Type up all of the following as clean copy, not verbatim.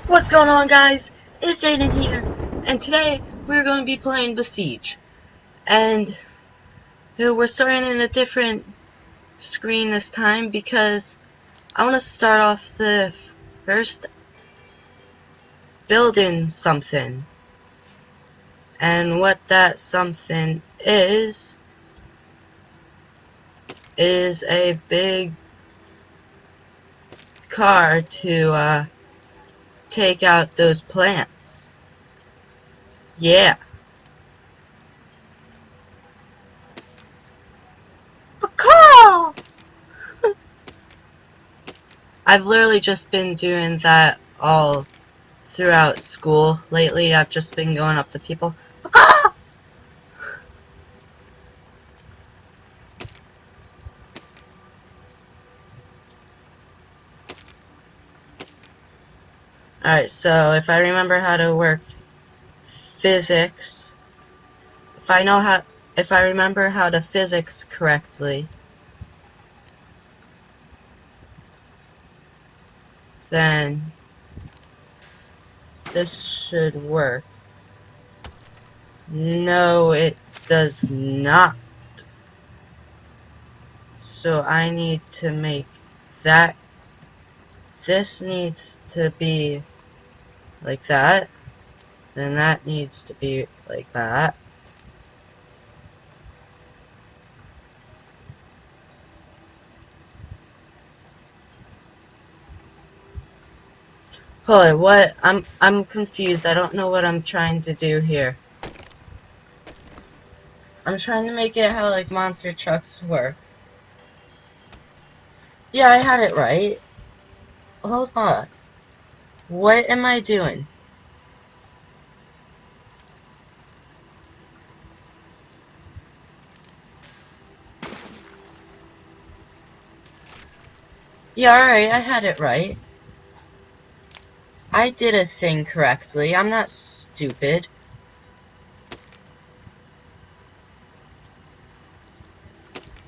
What's going on, guys? It's Aiden here, and today we're going to be playing Besiege. And we're starting in a different screen this time because I want to start off the first building something. And what that something is a big car to take out those plants. Yeah. A car! I've literally just been doing that all throughout school lately. I've just been going up to people. Ah! Alright, so if I remember how to work physics, if I remember how to physics correctly, then this should work. No, it does not. So I need to make that. This needs to be like that. Then that needs to be like that. Hold on, what? I'm confused. I don't know what I'm trying to do here. I'm trying to make it how, like, monster trucks work. Yeah, I had it right. Hold on. What am I doing? Yeah, alright, I had it right. I did a thing correctly. I'm not stupid.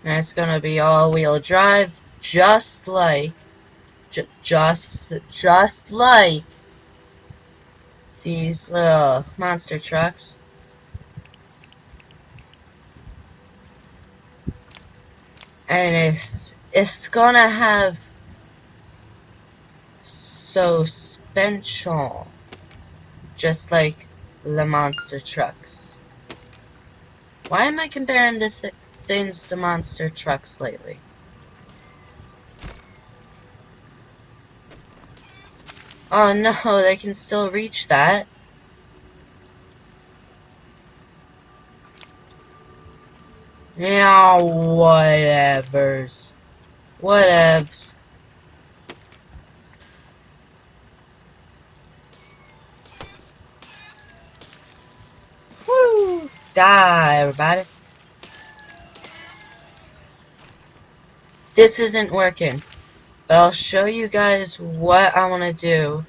And it's gonna be all-wheel drive, just like just like these monster trucks. And it's gonna have suspension, just like the monster trucks. Why am I comparing the things to monster trucks lately? Oh no, they can still reach that. Yeah, whatevers. Whatevs. Woo! Die, everybody. This isn't working, but I'll show you guys what I want to do.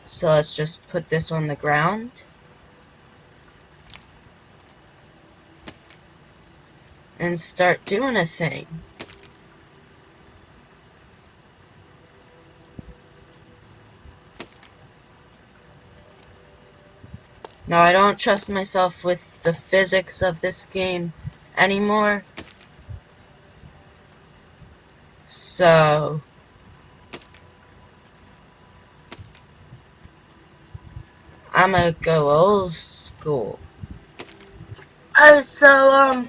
So let's just put this on the ground. And start doing a thing. Now, I don't trust myself with the physics of this game anymore. So I'm gonna go old school. So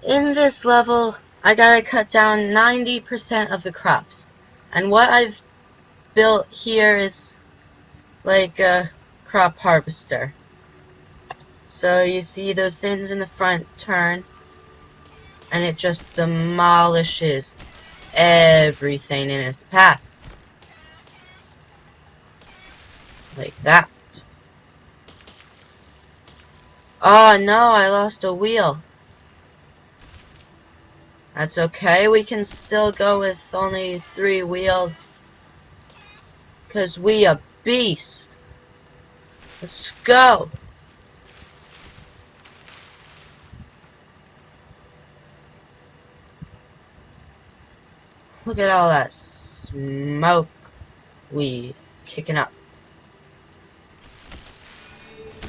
in this level, I gotta cut down 90% of the crops. And what I've built here is like a crop harvester. So you see those things in the front turn, and it just demolishes everything in its path. Like that. Oh no, I lost a wheel. That's okay, we can still go with only 3 wheels. 'Cause we a beast. Let's go. Look at all that smoke we kicking up.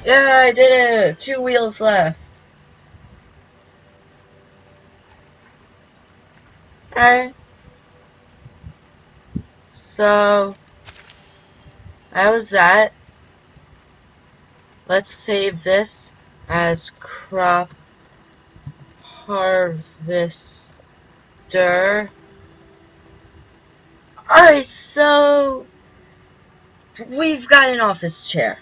Yeah, I did it! 2 wheels left. Alright. So, that was that. Let's save this as crop harvester. Alright, so we've got an office chair.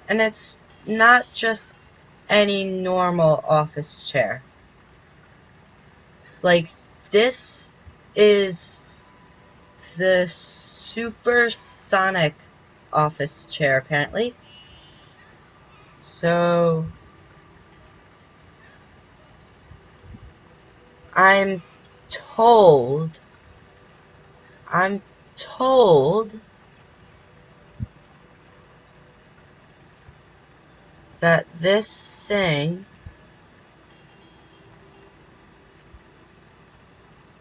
And it's not just any normal office chair. Like, this is the supersonic office chair, apparently. So, I'm told that this thing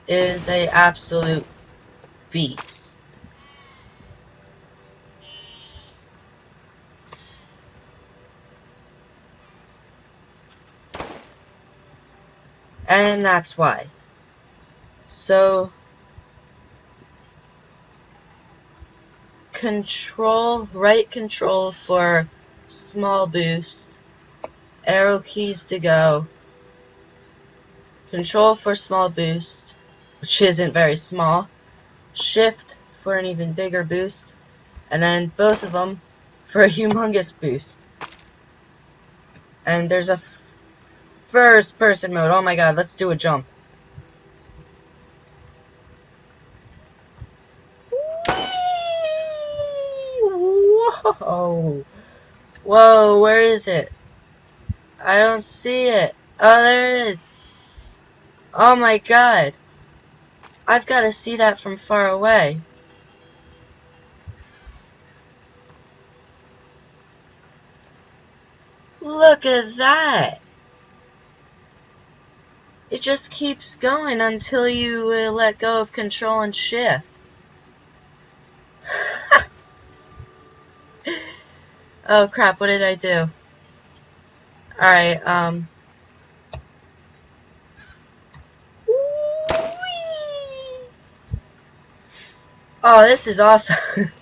is a absolute beast. And that's why. So, right control for small boost, arrow keys to go, control for small boost, which isn't very small, shift for an even bigger boost, and then both of them for a humongous boost. And there's a first person mode. Oh my god, let's do a jump. Whoa! Whoa, where is it? I don't see it. Oh, there it is. Oh my god. I've got to see that from far away. Look at that. It just keeps going until you let go of control and shift. Oh crap, what did I do? Alright, oh, this is awesome.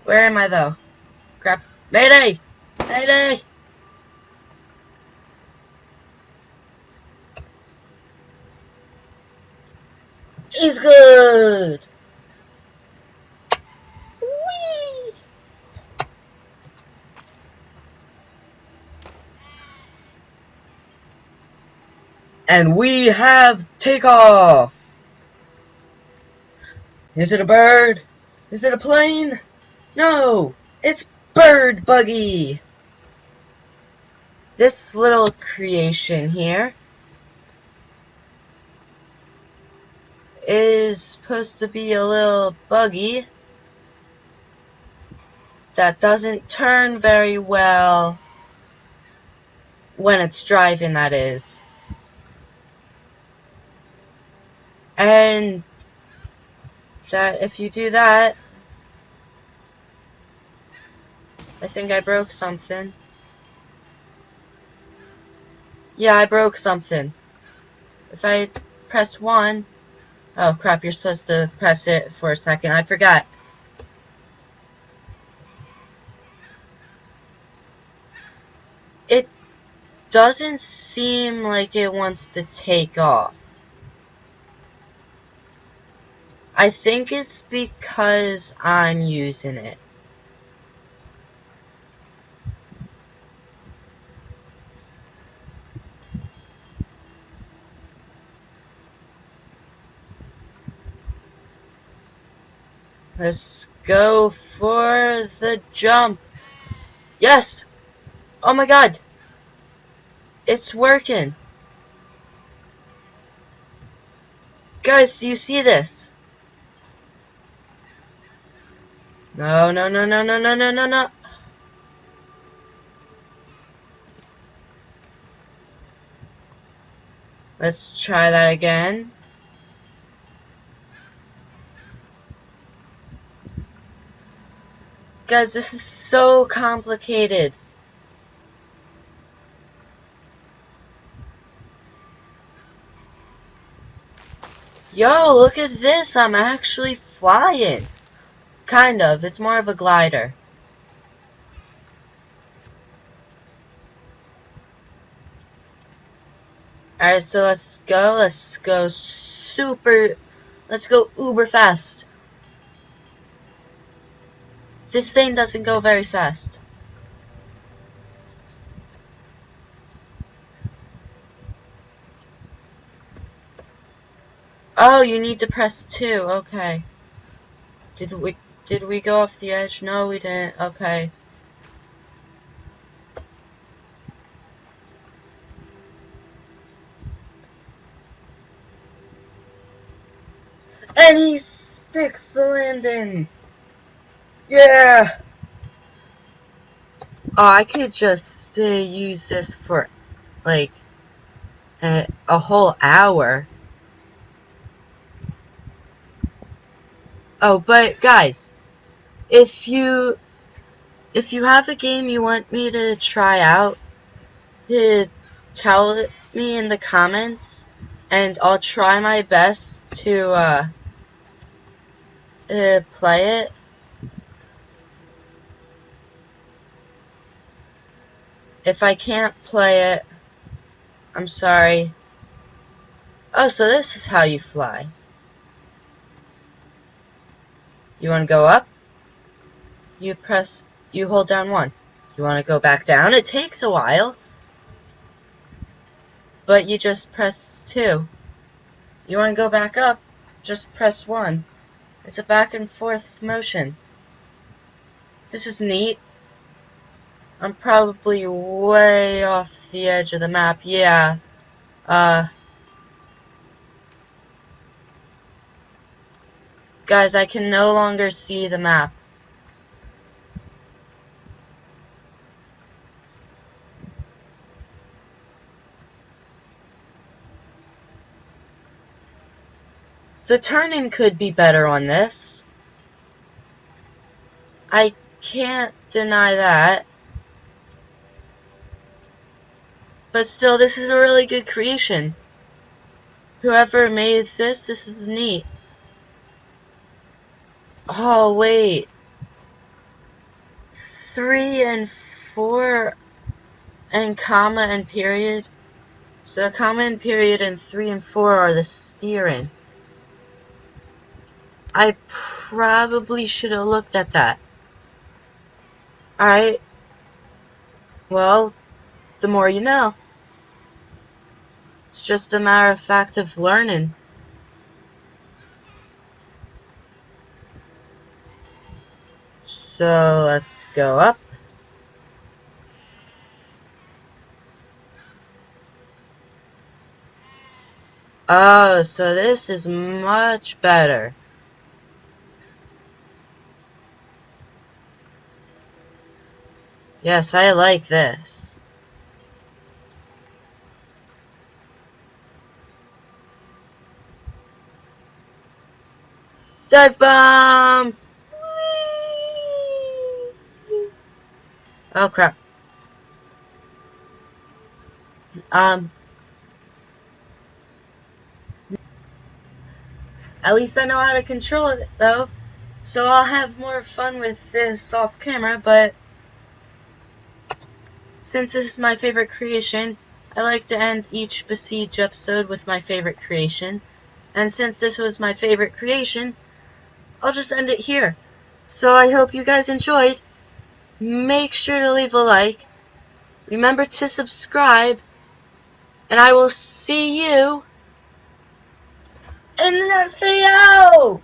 Where am I though? Crap. Mayday! Mayday! He's good! Whee! And we have takeoff! Is it a bird? Is it a plane? No! It's Bird Buggy! This little creation here is supposed to be a little buggy that doesn't turn very well when it's driving, that is. And that if you do that, I think I broke something. Yeah, I broke something. If I press 1, oh crap, you're supposed to press it for a second. I forgot. It doesn't seem like it wants to take off. I think it's because I'm using it. Let's go for the jump. Yes! Oh my god! It's working. Guys, do you see this? No, no, no, no, no, no, no, no, no. Let's try that again. Guys, this is so complicated. Yo, look at this. I'm actually flying. Kind of. It's more of a glider. Alright, so let's go. Let's go uber fast. This thing doesn't go very fast. Oh, you need to press 2. Okay. Did we go off the edge? No, we didn't. Okay. And he sticks the landing. Yeah. Oh, I could just use this for like a whole hour. Oh, but guys, if you have a game you want me to try out, tell me in the comments, and I'll try my best to play it. If I can't play it, I'm sorry. Oh, so this is how you fly. You want to go up? You hold down 1. You want to go back down? It takes a while. But you just press 2. You want to go back up? Just press 1. It's a back and forth motion. This is neat. I'm probably way off the edge of the map. Yeah. Guys, I can no longer see the map. The turning could be better on this. I can't deny that. But still, this is a really good creation. Whoever made this is neat. Oh, wait. 3 and 4 and comma and period. So comma and period and 3 and 4 are the steering. I probably should have looked at that. Alright. Well, the more you know. It's just a matter of fact of learning. So let's go up. Oh, so this is much better. Yes, I like this. Dive bomb! Whee! Oh crap. At least I know how to control it though. So I'll have more fun with this off camera, but since this is my favorite creation, I like to end each Besiege episode with my favorite creation. And since this was my favorite creation, I'll just end it here. So I hope you guys enjoyed. Make sure to leave a like. Remember to subscribe. And I will see you in the next video!